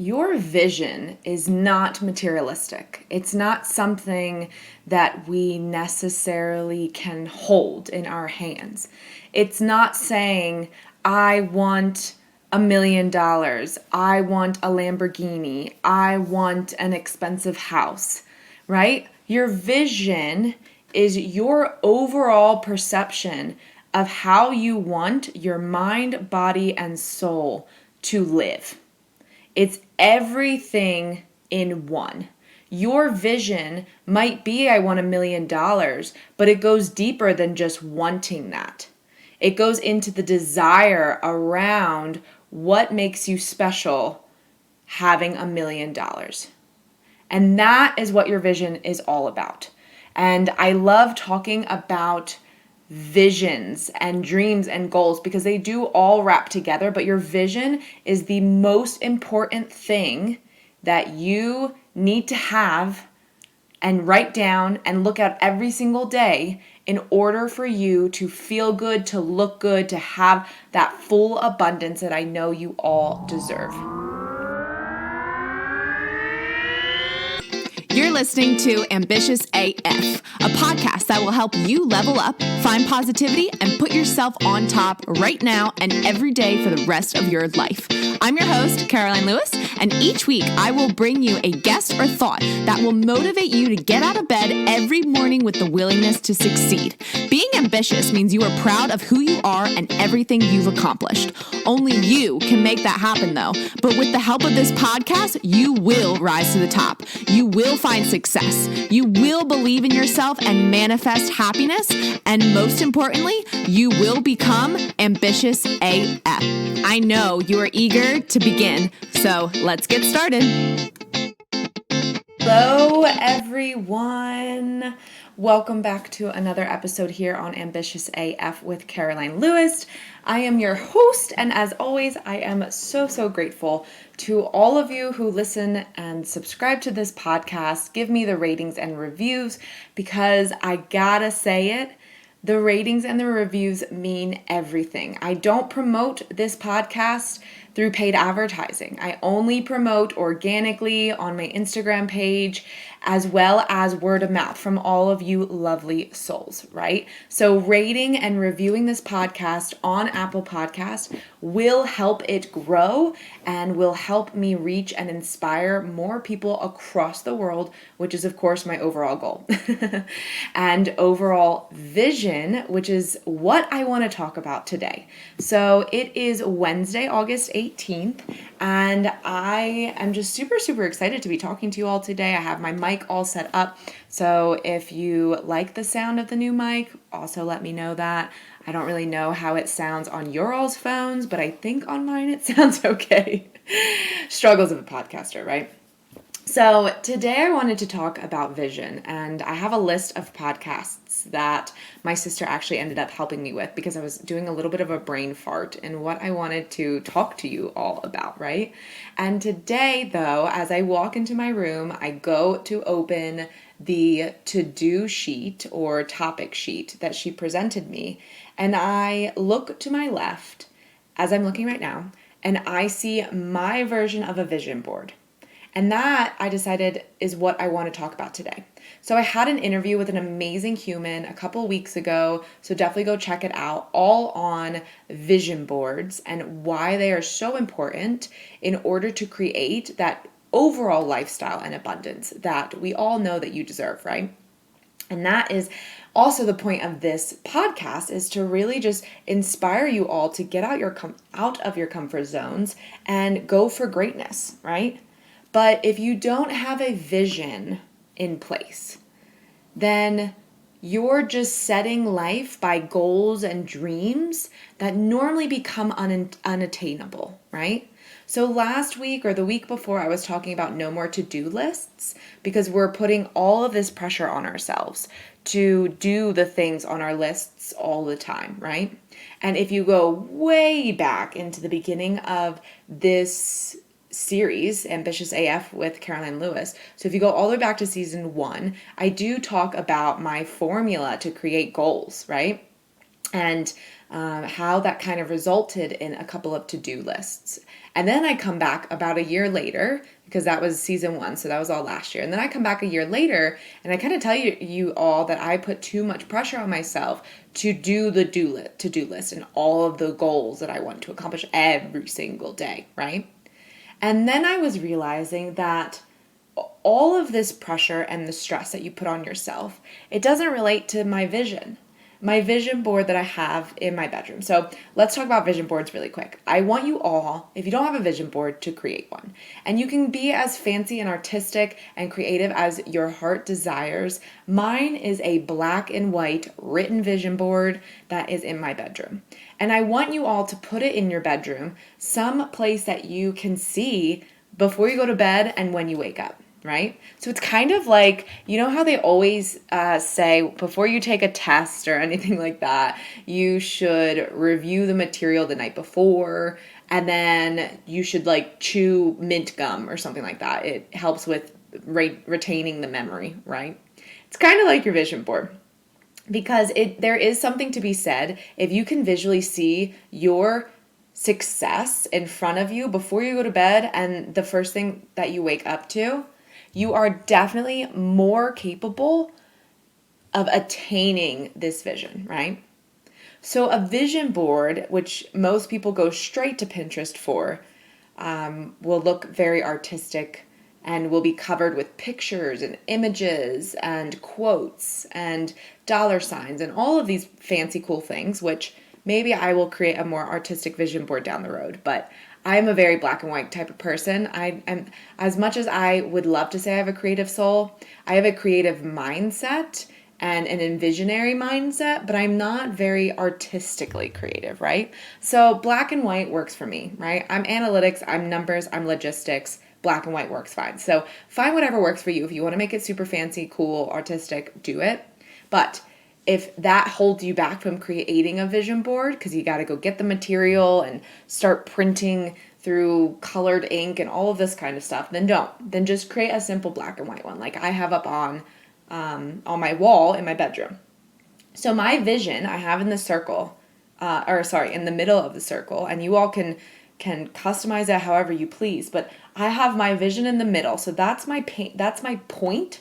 Your vision is not materialistic. It's not something that we necessarily can hold in our hands. It's not saying, I want $1 million. I want a Lamborghini. I want an expensive house, right? Your vision is your overall perception of how you want your mind, body, and soul to live. It's everything in one. Your vision might be, I want $1 million, but it goes deeper than just wanting that. It goes into the desire around what makes you special having $1 million. And that is what your vision is all about. And I love talking about visions and dreams and goals because they do all wrap together, but your vision is the most important thing that you need to have and write down and look at every single day in order for you to feel good, to look good, to have that full abundance that I know you all deserve. You're listening to Ambitious AF, a podcast that will help you level up, find positivity, and put yourself on top right now and every day for the rest of your life. I'm your host, Caroline Lewis, and each week I will bring you a guest or thought that will motivate you to get out of bed every morning with the willingness to succeed. Being ambitious means you are proud of who you are and everything you've accomplished. Only you can make that happen, though. But with the help of this podcast, you will rise to the top. You will find success. You will believe in yourself and manifest happiness. And most importantly, you will become ambitious AF. I know you are eager to begin, so let's get started. Hello, everyone. Welcome back to another episode here on Ambitious AF with Caroline Lewis. I am your host, and as always, I am so grateful to all of you who listen and subscribe to this podcast. Give me the ratings and reviews because I gotta say it, the ratings and the reviews mean everything. I don't promote this podcast through paid advertising. I only promote organically on my Instagram page as well as word of mouth from all of you lovely souls, right? So rating and reviewing this podcast on Apple Podcasts will help it grow and will help me reach and inspire more people across the world, which is of course my overall goal and overall vision, which is what I want to talk about today. So it is Wednesday, August 18th, and I am just super excited to be talking to you all today. I have my mic all set up, so if you like the sound of the new mic, also let me know that. I don't really know how it sounds on your all's phones, but I think on mine it sounds okay. Struggles of a podcaster, right? So today I wanted to talk about vision, and I have a list of podcasts that my sister actually ended up helping me with because I was doing a little bit of a brain fart in what I wanted to talk to you all about, right? And today, though, as I walk into my room, I go to open the to-do sheet or topic sheet that she presented me, and I look to my left, as I'm looking right now, and I see my version of a vision board. And that, I decided, is what I want to talk about today. So I had an interview with an amazing human a couple weeks ago, so definitely go check it out, all on vision boards and why they are so important in order to create that overall lifestyle and abundance that we all know that you deserve, right? And that is also the point of this podcast, is to really just inspire you all to get out of your comfort zones and go for greatness, right? But if you don't have a vision in place, then you're just setting life by goals and dreams that normally become unattainable, right? So last week or the week before, I was talking about no more to-do lists because we're putting all of this pressure on ourselves to do the things on our lists all the time, right? And if you go way back into the beginning of this series, Ambitious AF with Caroline Lewis. So if you go all the way back to season 1, I do talk about my formula to create goals, right? And how that kind of resulted in a couple of to-do lists. And then I come back about a year later, because that was season 1, so that was all last year. And then I come back a year later and I kind of tell you all that I put too much pressure on myself to do the to-do list and all of the goals that I want to accomplish every single day, right? And then I was realizing that all of this pressure and the stress that you put on yourself, it doesn't relate to my vision board that I have in my bedroom. So let's talk about vision boards really quick. I want you all, if you don't have a vision board, to create one. And you can be as fancy and artistic and creative as your heart desires. Mine is a black and white written vision board that is in my bedroom. And I want you all to put it in your bedroom, some place that you can see before you go to bed and when you wake up. Right? So it's kind of like, you know how they always say before you take a test or anything like that, you should review the material the night before, and then you should like chew mint gum or something like that. It helps with retaining the memory, right? It's kind of like your vision board. Because there is something to be said if you can visually see your success in front of you before you go to bed and the first thing that you wake up to, you are definitely more capable of attaining this vision, right? So a vision board, which most people go straight to Pinterest for, will look very artistic and will be covered with pictures and images and quotes and dollar signs and all of these fancy cool things, which maybe I will create a more artistic vision board down the road, but I'm a very black and white type of person. I am, as much as I would love to say I have a creative soul, I have a creative mindset and an envisionary mindset, but I'm not very artistically creative, right? So black and white works for me, right? I'm analytics, I'm numbers, I'm logistics. Black and white works fine. So find whatever works for you. If you want to make it super fancy, cool, artistic, do it. But if that holds you back from creating a vision board, because you got to go get the material and start printing through colored ink and all of this kind of stuff, then don't. Then just create a simple black and white one, like I have up on my wall in my bedroom. So my vision I have in the circle, in the middle of the circle, and you all can customize it however you please. But I have my vision in the middle, so that's my point.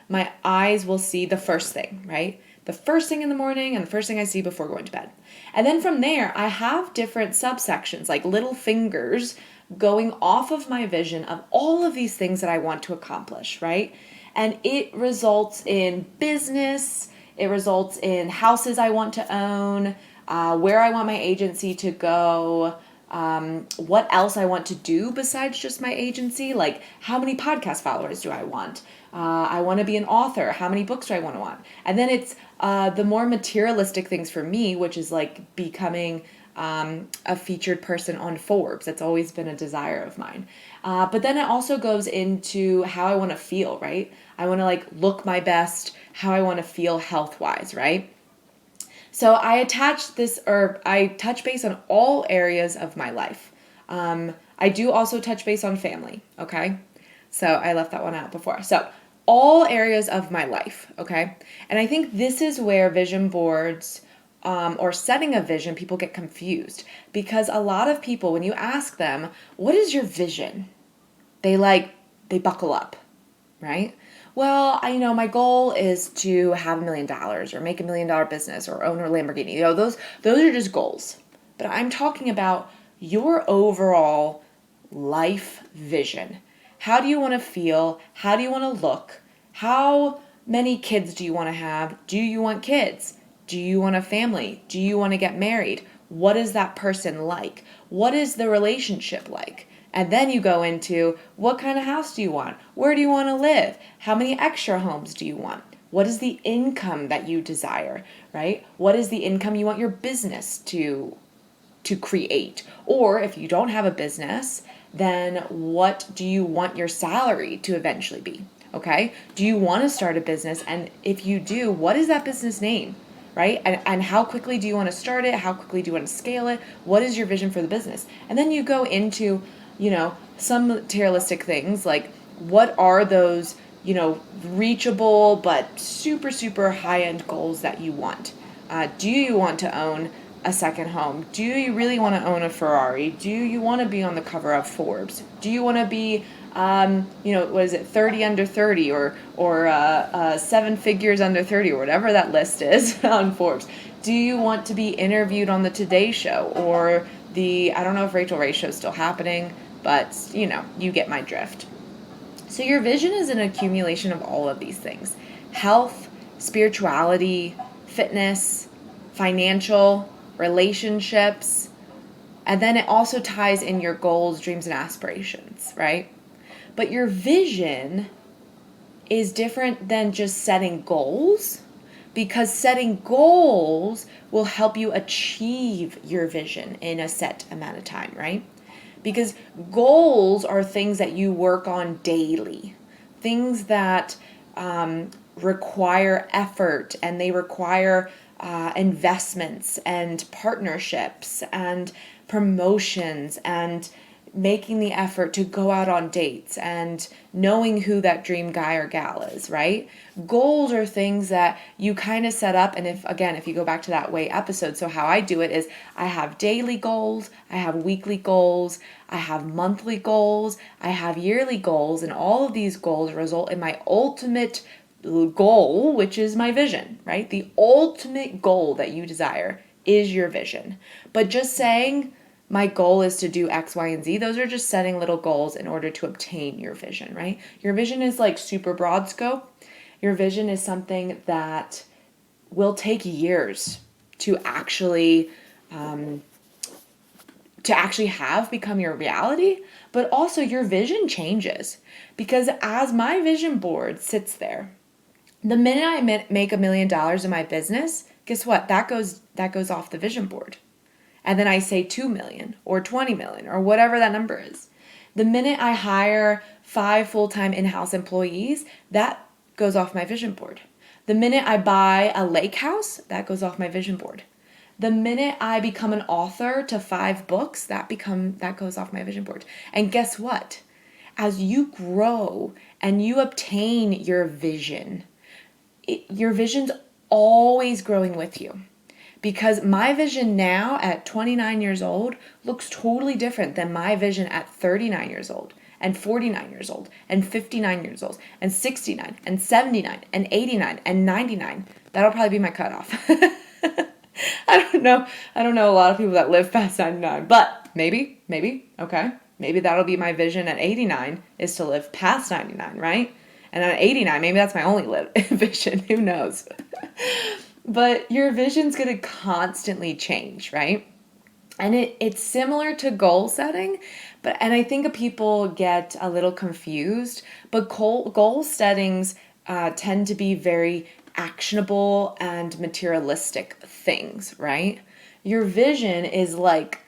My eyes will see the first thing, right? The first thing in the morning and the first thing I see before going to bed. And then from there, I have different subsections, like little fingers going off of my vision of all of these things that I want to accomplish, right? And it results in business, it results in houses I want to own, where I want my agency to go, what else I want to do besides just my agency, like how many podcast followers do I want? I want to be an author. How many books do I want? And then it's the more materialistic things for me, which is like becoming a featured person on Forbes. That's always been a desire of mine. But then it also goes into how I want to feel, right? I want to like look my best, how I want to feel health-wise, right? So I touch base on all areas of my life. I do also touch base on family, okay? So I left that one out before. So all areas of my life, okay? And I think this is where vision boards or setting a vision, people get confused. Because a lot of people, when you ask them, what is your vision? They buckle up, right? Well, my goal is to have $1 million or make $1 million business or own a Lamborghini. Those are just goals. But I'm talking about your overall life vision. How do you want to feel? How do you want to look? How many kids do you want to have? Do you want kids? Do you want a family? Do you want to get married? What is that person like? What is the relationship like? And then you go into what kind of house do you want? Where do you want to live? How many extra homes do you want? What is the income that you desire, right? What is the income you want your business to create? Or if you don't have a business, then what do you want your salary to eventually be? Okay? Do you want to start a business? And if you do, what is that business name? Right? And how quickly do you want to start it? How quickly do you want to scale it? What is your vision for the business? And then you go into, some materialistic things, like what are those, reachable but super, super high-end goals that you want? Do you want to own a second home? Do you really want to own a Ferrari? Do you want to be on the cover of Forbes? Do you want to be, what is it, 30 under 30 or 7 figures under 30 or whatever that list is on Forbes? Do you want to be interviewed on the Today Show or I don't know if Rachel Ray's show is still happening, but you get my drift. So your vision is an accumulation of all of these things: health, spirituality, fitness, financial, relationships, and then it also ties in your goals, dreams, and aspirations, right? But your vision is different than just setting goals, because setting goals will help you achieve your vision in a set amount of time, right? Because goals are things that you work on daily, things that require effort, and they require investments and partnerships and promotions and making the effort to go out on dates and knowing who that dream guy or gal is, right? Goals are things that you kind of set up. And if you go back to that way episode, so how I do it is I have daily goals, I have weekly goals, I have monthly goals, I have yearly goals, and all of these goals result in my ultimate goal, which is my vision, right? The ultimate goal that you desire is your vision. But just saying, my goal is to do X, Y, and Z, those are just setting little goals in order to obtain your vision, right? Your vision is like super broad scope. Your vision is something that will take years to actually have become your reality. But also your vision changes, because as my vision board sits there, the minute I make $1 million in my business, guess what? That goes off the vision board. And then I say 2 million or 20 million or whatever that number is. The minute I hire 5 full-time in-house employees, that goes off my vision board. The minute I buy a lake house, that goes off my vision board. The minute I become an author to 5 books, that goes off my vision board. And guess what? As you grow and you obtain your vision, your vision's always growing with you. Because my vision now at 29 years old looks totally different than my vision at 39 years old and 49 years old and 59 years old and 69 and 79 and 89 and 99. That'll probably be my cutoff. I don't know a lot of people that live past 99, but maybe, okay. Maybe that'll be my vision at 89 is to live past 99, right? And at 89, maybe that's my only vision. Who knows? But your vision's going to constantly change, right? And it's similar to goal setting, and I think people get a little confused, but goal settings tend to be very actionable and materialistic things, right? Your vision is like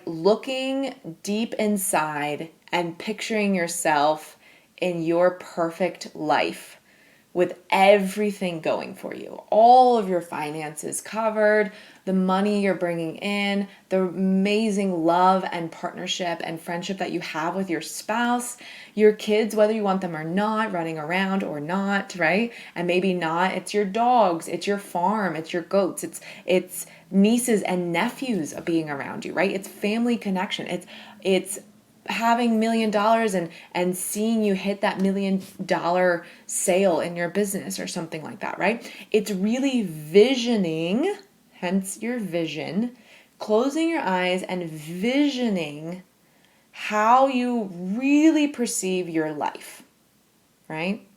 looking deep inside and picturing yourself in your perfect life, with everything going for you, all of your finances covered, the money you're bringing in, the amazing love and partnership and friendship that you have with your spouse, your kids, whether you want them or not, running around or not, right? And maybe not, it's your dogs, it's your farm, it's your goats, it's nieces and nephews being around you, right? It's family connection. It's having $1 million and seeing you hit that $1 million sale in your business or something like that, right? It's really visioning, hence your vision, closing your eyes and visioning how you really perceive your life, right?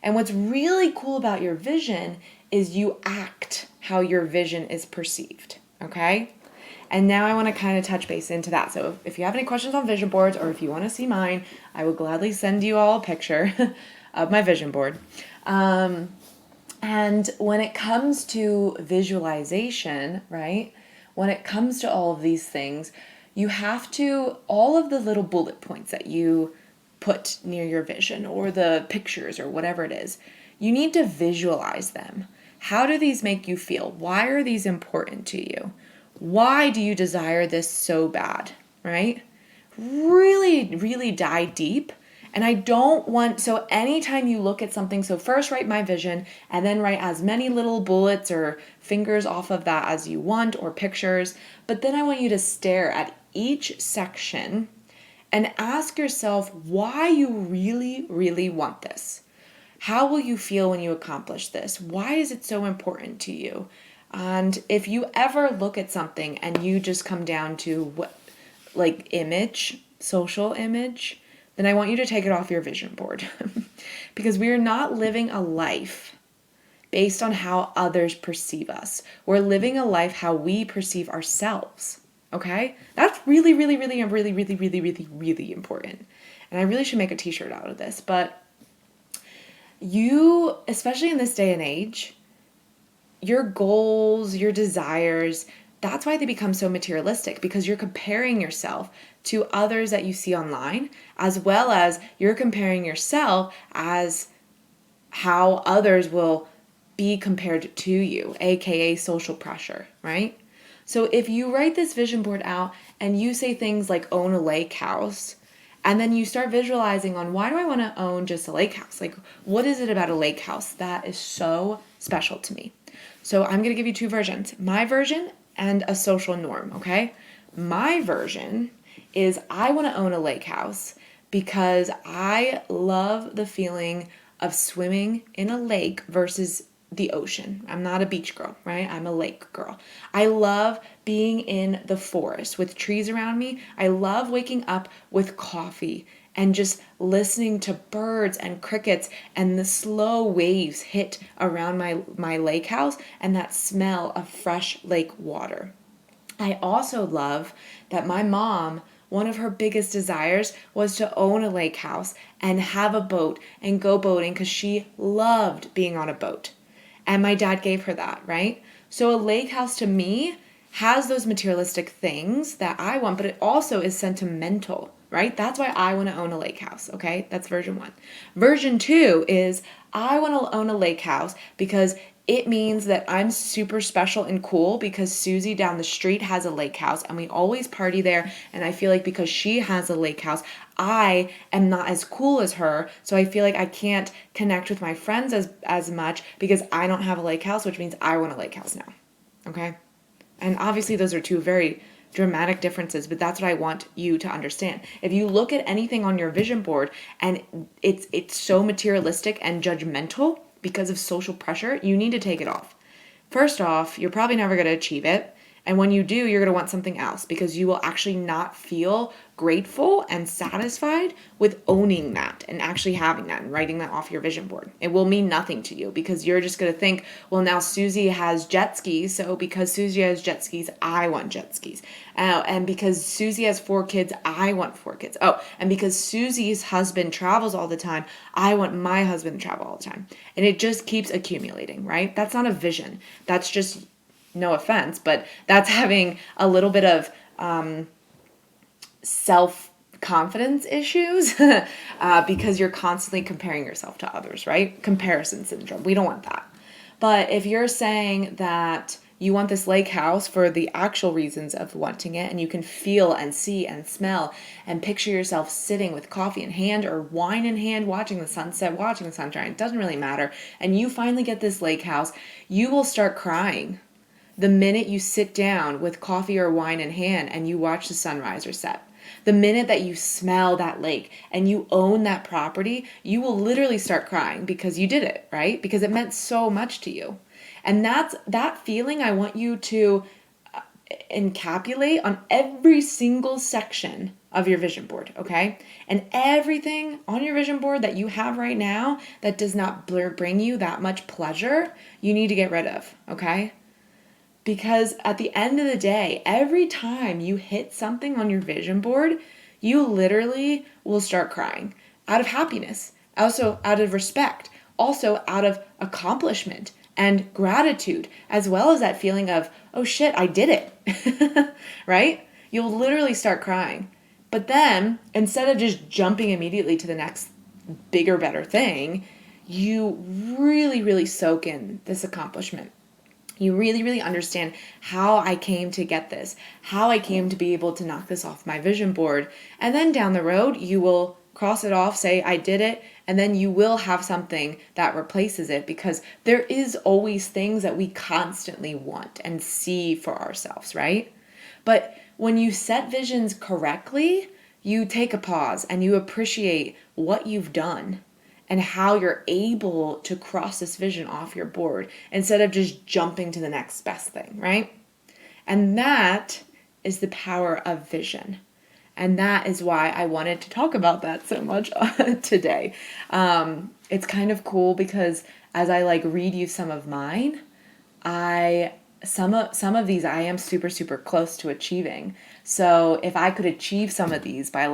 And what's really cool about your vision is you act how your vision is perceived, okay? And now I want to kind of touch base into that. So if you have any questions on vision boards, or if you want to see mine, I would gladly send you all a picture of my vision board. And when it comes to visualization, right? When it comes to all of these things, you have to, all of the little bullet points that you put near your vision or the pictures or whatever it is, you need to visualize them. How do these make you feel? Why are these important to you? Why do you desire this so bad, right? Really, really dive deep And I don't want, so anytime you look at something, so first write my vision and then write as many little bullets or fingers off of that as you want or pictures. But then I want you to stare at each section and ask yourself why you really, really want this. How will you feel when you accomplish this? Why is it so important to you? And if you ever look at something and you just come down to what, like image, social image, then I want you to take it off your vision board. Because we are not living a life based on how others perceive us. We're living a life how we perceive ourselves. Okay? That's really, really, really, really, really, really, really, really important. And I really should make a t-shirt out of this. But you, especially in this day and age, your goals, your desires, that's why they become so materialistic, because you're comparing yourself to others that you see online, as well as you're comparing yourself as how others will be compared to you, aka social pressure, right? So if you write this vision board out and you say things like own a lake house, and then you start visualizing on why do I want to own just a lake house? Like, what is it about a lake house that is so special to me? So I'm going to give you two versions, my version and a social norm, okay? My version is I want to own a lake house because I love the feeling of swimming in a lake versus the ocean. I'm not a beach girl, right? I'm a lake girl. I love being in the forest with trees around me. I love waking up with coffee and just listening to birds and crickets and the slow waves hit around my lake house and that smell of fresh lake water. I also love that my mom, one of her biggest desires was to own a lake house and have a boat and go boating because she loved being on a boat. And my dad gave her that, right? So a lake house to me has those materialistic things that I want, but it also is sentimental, right? That's why I want to own a lake house, okay? That's version 1. Version 2 is I want to own a lake house because it means that I'm super special and cool because Susie down the street has a lake house and we always party there. And I feel like because she has a lake house, I am not as cool as her. So I feel like I can't connect with my friends as much because I don't have a lake house, which means I want a lake house now. Okay? And obviously those are two very dramatic differences, but that's what I want you to understand. If you look at anything on your vision board and it's so materialistic and judgmental, because of social pressure, you need to take it off. First off, you're probably never going to achieve it. And when you do, you're going to want something else because you will actually not feel grateful and satisfied with owning that and actually having that and writing that off your vision board. It will mean nothing to you because you're just going to think, well, now Susie has jet skis. So because Susie has jet skis, I want jet skis. And because Susie has 4 kids, I want 4 kids. Oh, and because Susie's husband travels all the time, I want my husband to travel all the time. And it just keeps accumulating, right? That's not a vision. That's just, no offense, but that's having a little bit of self-confidence issues because you're constantly comparing yourself to others, right? Comparison syndrome. We don't want that. But if you're saying that you want this lake house for the actual reasons of wanting it, and you can feel and see and smell and picture yourself sitting with coffee in hand or wine in hand, watching the sunset, watching the sunshine, it doesn't really matter, and you finally get this lake house, you will start crying the minute you sit down with coffee or wine in hand and you watch the sunrise or set. The minute that you smell that lake and you own that property, you will literally start crying because you did it, right? Because it meant so much to you. And that feeling I want you to encapsulate on every single section of your vision board, okay? And everything on your vision board that you have right now that does not bring you that much pleasure, you need to get rid of, okay? Because at the end of the day, every time you hit something on your vision board, you literally will start crying out of happiness, also out of respect, also out of accomplishment and gratitude, as well as that feeling of, oh shit, I did it, right? You'll literally start crying. But then, instead of just jumping immediately to the next bigger, better thing, you really, really soak in this accomplishment. You really, really understand how I came to get this, how I came to be able to knock this off my vision board. And then down the road, you will cross it off, say, I did it, and then you will have something that replaces it, because there is always things that we constantly want and see for ourselves, right? But when you set visions correctly, you take a pause and you appreciate what you've done and how you're able to cross this vision off your board instead of just jumping to the next best thing, right? And that is the power of vision. And that is why I wanted to talk about that so much today. It's kind of cool because as I read you some of mine, some of these I am super, super close to achieving. So if I could achieve some of these by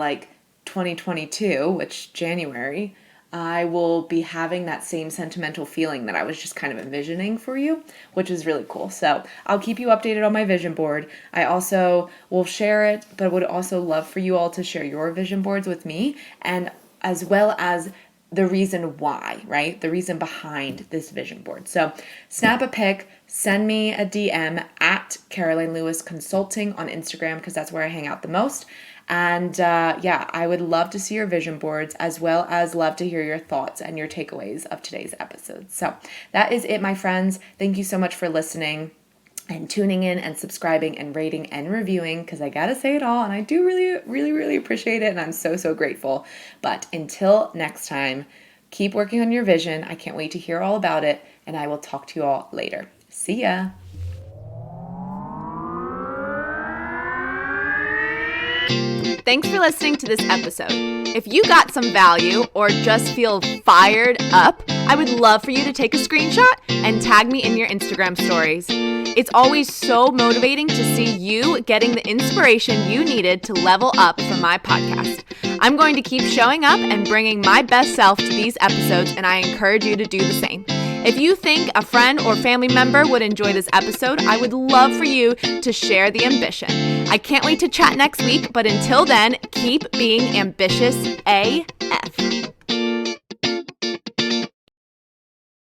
2022, which January, I will be having that same sentimental feeling that I was just kind of envisioning for you, which is really cool. So I'll keep you updated on my vision board. I also will share it, but would also love for you all to share your vision boards with me, and as well as the reason why, right? The reason behind this vision board. So snap a pic, send me a DM at Caroline Lewis Consulting on Instagram, because that's where I hang out the most. And I would love to see your vision boards, as well as love to hear your thoughts and your takeaways of today's episode. So that is it, my friends. Thank you so much for listening and tuning in and subscribing and rating and reviewing, because I gotta say it all, and I do really, really, really appreciate it, and I'm so, so grateful. But until next time, keep working on your vision. I can't wait to hear all about it, and I will talk to you all later. See ya. Thanks for listening to this episode. If you got some value or just feel fired up, I would love for you to take a screenshot and tag me in your Instagram stories. It's always so motivating to see you getting the inspiration you needed to level up for my podcast. I'm going to keep showing up and bringing my best self to these episodes, and I encourage you to do the same. If you think a friend or family member would enjoy this episode, I would love for you to share the ambition. I can't wait to chat next week, but until then, keep being ambitious AF.